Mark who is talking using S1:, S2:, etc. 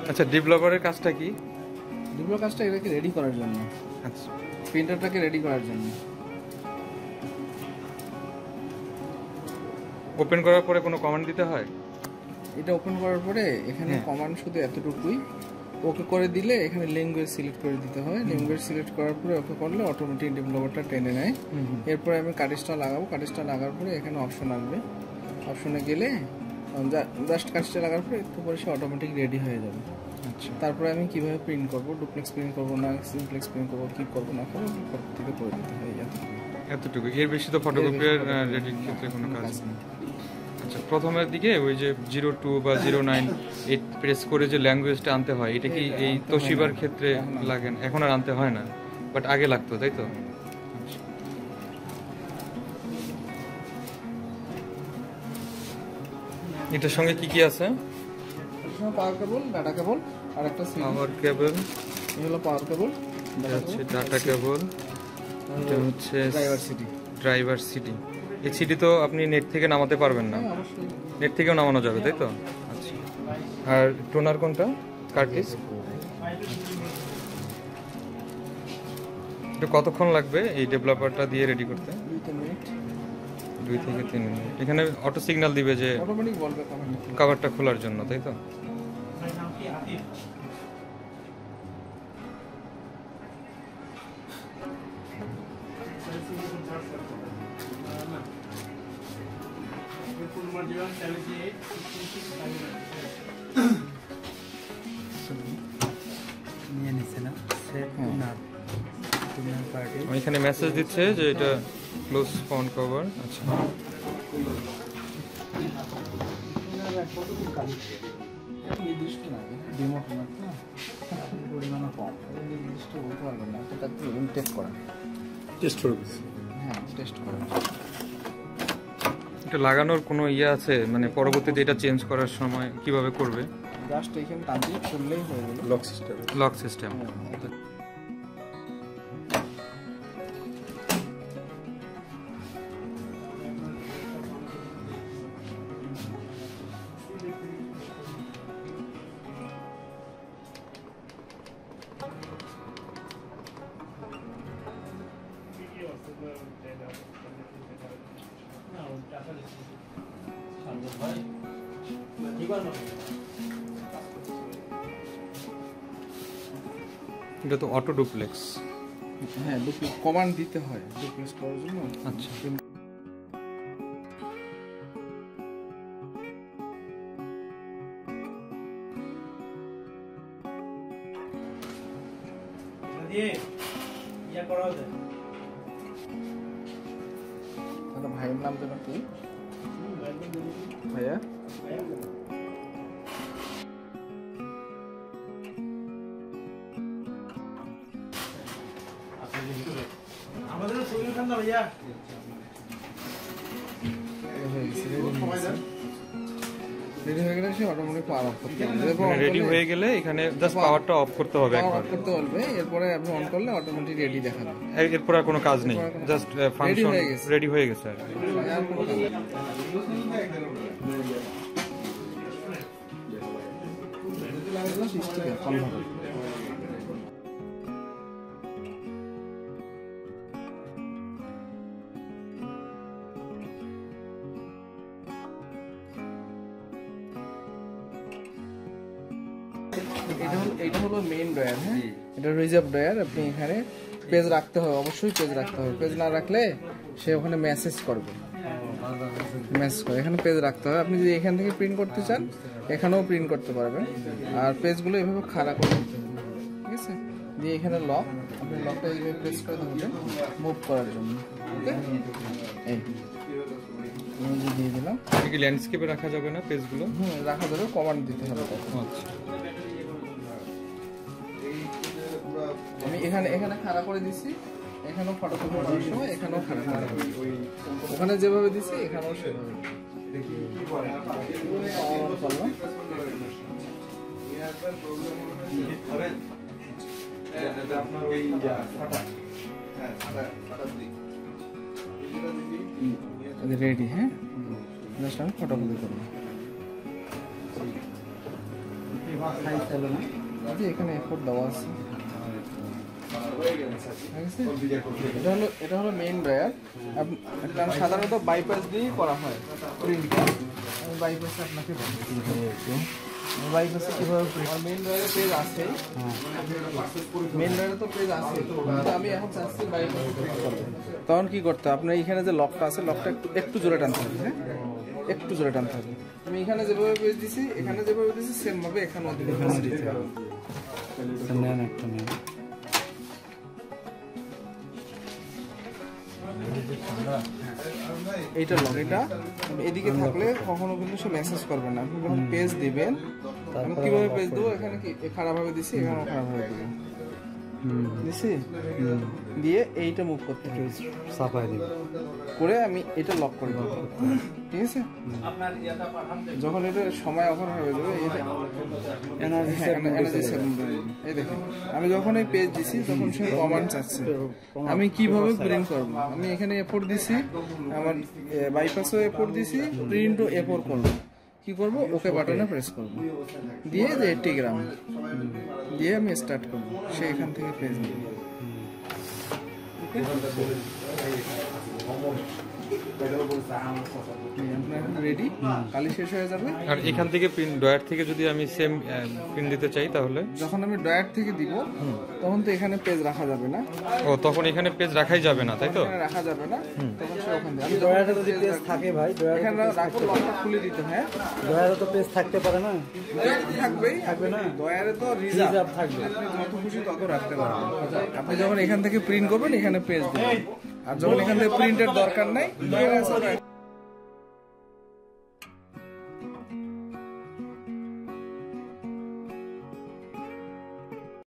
S1: আচ্ছা, ডেভেলপারের কাজটা কি?
S2: ডেভেলপার কাজটা এটাকে রেডি করার জন্য।
S1: আচ্ছা,
S2: প্রিন্টারটাকে রেডি করার জন্য।
S1: ওপেন করার পরে কোনো কমান্ড দিতে হয়?
S2: এটা ওপেন করার পরে এখানে কমান্ড শুধু এতটুকুই, ওকে করে দিলে এখানে ল্যাঙ্গুয়েজ সিলেক্ট করে দিতে হয়। ল্যাঙ্গুয়েজ সিলেক্ট করার পরে ওকে করলে অটোমেটিক ডেভেলপারটা টেনে নেয়। এরপরে আমি কার্টেজটা লাগাবো। কার্টেজটা লাগার পরে এখানে অপশন আসবে, অপশনে গেলে জাস্ট কার্টেজটা লাগার পরে একটু পরে সে অটোমেটিক রেডি হয়ে যাবে। আচ্ছা, তারপরে আমি কিভাবে প্রিন্ট করবো, ডুপ্লেক্স প্রিন্ট করবো না সিমপ্লেক্স প্রিন্ট করবো, কি করবো না করবো থেকে করে দিতে হয়।
S1: এতটুকু, এর বেশি তো ফটোকপির রেডির ক্ষেত্রে কোনো কাজ নেই। আচ্ছা, প্রথমের দিকে ওই যে 02 বা 09 এই প্রেস করে যে ল্যাঙ্গুয়েজটা আনতে হয়, এটা কি এই তোশিবার ক্ষেত্রে লাগে না? এখন আর আনতে হয় না, বাট আগে লাগতো, তাই তো? এটার সঙ্গে কি কি আছে?
S2: পাওয়ার কেবল, ডাটা কেবল, আর একটা
S1: পাওয়ার কেবল।
S2: এই হলো পাওয়ার কেবল,
S1: এটা হচ্ছে ডাটা কেবল, এটা হচ্ছে ড্রাইভার সিডি। এই সিডি তো আপনি নেট থেকে নামাতে পারবেন না, নেট থেকেও নামানো যাবে, তাই তো? আচ্ছা, আর টোনার কোনটা? কার্টিজ। এটা কতক্ষণ লাগবে এই ডেভেলপারটা দিয়ে রেডি করতে? 2 থেকে 3 মিনিট। এখানে অটো সিগন্যাল দিবে যে কভারটা খোলার জন্য, তাই তো? এখানে মেসেজ দিচ্ছে যে এটা ক্লোজ ফন্ট কভার। আচ্ছা, এটা লাগানোর কোনো ইয়ে আছে, মানে পরবর্তীতে এটা চেঞ্জ করার সময় কিভাবে করবে?
S2: জাস্ট এইখানে টান দিয়ে খুললেই হয়ে গেল।
S1: Lock system. এটা তো অটো ডুপ্লেক্স।
S2: হ্যাঁ, ডুপ্লেক্স কমান্ড দিতে হয় ডুপ্লেক্স করার জন্য।
S1: আচ্ছা,
S2: ভাইয়ের নাম যেন কি? ভাইয়া
S1: রেডি হয়ে গেলে এখানে জাস্ট পাওয়ারটা অফ করতে হবে,
S2: এরপরে আপনি অন করলে অটোমেটিক রেডি দেখাবে।
S1: এরপর আর কোনো কাজ নেই, জাস্ট ফাংশন রেডি হয়ে গেছে আর
S2: এটা হলো মেইন ড্রয়ার। হ্যাঁ, এটা রিজার্ভ ড্রয়ার। আপনি এখানে পেজ রাখতে হবে, অবশ্যই পেজ রাখতে হবে। পেজ না রাখলে সে ওখানে মেসেজ করবে, মেসেজ করে। এখানে পেজ রাখতে হবে। আপনি যদি এখান থেকে প্রিন্ট করতে চান এখানেও প্রিন্ট করতে পারবেন। আর পেজগুলো এভাবে খাড়া করে দিতে হবে, ঠিক আছে? দিয়ে এখানে লক, আপনি লকটা এইভাবে প্রেস করে দেবেন মুভ করার জন্য। ওকে, এই আমি যে দিয়ে দিলাম।
S1: এটা কি ল্যান্ডস্কেপে রাখা যাবে না পেজগুলো?
S2: রাখা যাবে, কমান্ড দিতে হবে তখন।
S1: আচ্ছা,
S2: আমি এখানে খাড়া করে দিছি, এখানেও ফটোকপি করার সময় এখানেও খাড়া করে ওখানে যেভাবে দিছি এখানেও সেভাবে করলাম। রেডি। হ্যাঁ, জাস্ট আমি ফটোকপি করবো। এখানে এফোর্ট দেওয়া আছে। এটা হলো মেইন ড্রয়ার। সাধারণত বাইপাস দিয়েই করা হয় প্রিন্টটা। আমি বাইপাসে আপনাকে বাইপাসে কীভাবে মেইন ড্রয়ারে পেজ আছে, মেইন ড্রয়ারে তো পেজ আছে, আমি এখন চাচ্ছি বাইপাসে প্রিন্ট করবো। তখন কি করতে হবে, আপনার এখানে যে লকটা আছে, লকটা একটু জোরে টানতে হবে। হ্যাঁ, একটু জোরে টানতে হবে। আমি এখানে যেভাবে পেজ দিছি, এখানে যেভাবে দিছি সেম ভাবে এখানে দিতে হবে। এইটা লক, এটা এদিকে থাকলে কখনো কিন্তু সে মেসেজ করবে না। আপনি যখন পেজ দিবেন, আমি কিভাবে পেজ দেবো, এখানে কি খারাপ ভাবে দিছি, এখানেও খারাপ ভাবে দেবো দিছি, দিয়ে এইটা মুভ করতে হবে, সাফাই দিব করে আমি এটা লক করে দেবো। ঠিক আছে, যখন এটা সময় অফার হয়ে যাবে, এই দেখেন আমি যখন এই পেজ দিছি তখন সে কমান্ড চাচ্ছে আমি কিভাবে প্রিন্ট করবো। আমি এখানে এফোর্ট দিছি, আমার বাইপাসও এফোর্ট দিছি, প্রিন্টও এফোর্ট করবো। কি করবো, ওকে বাটনে প্রেস করবো, দিয়ে যে 80 গ্রাম দিয়ে আমি স্টার্ট করবো। সে এখান থেকে পেজ নেবে। রেডি, কালি শেষ হয়ে যাবে।
S1: আর এখান থেকে প্রিন্ট ড্রয়ার থেকে যদি আমি সেম প্রিন্ট দিতে চাই, তাহলে
S2: যখন আমি ড্রয়ার থেকে দিব তখন তো এখানে পেজ রাখা যাবে না।
S1: ও, তখন এখানে পেজ রাখাই যাবে না, তাই তো?
S2: রাখা যাবে না, তখন সে ওখানে আমি ড্রয়ারে যদি পেজ থাকে ভাই, এখানে রাখো, লকটা খুলে দিতে। হ্যাঁ, ড্রয়ারে তো পেজ থাকতে পারে না, থাকবে না, ড্রয়ারে তো রিজার্ভ থাকবে। আপনি যত খুশি তত রাখতে পারবেন। আপনি যখন এখান থেকে প্রিন্ট করবেন এখানে পেজ দিবেন, আর যখন এখান থেকে প্রিন্টের দরকার নাই,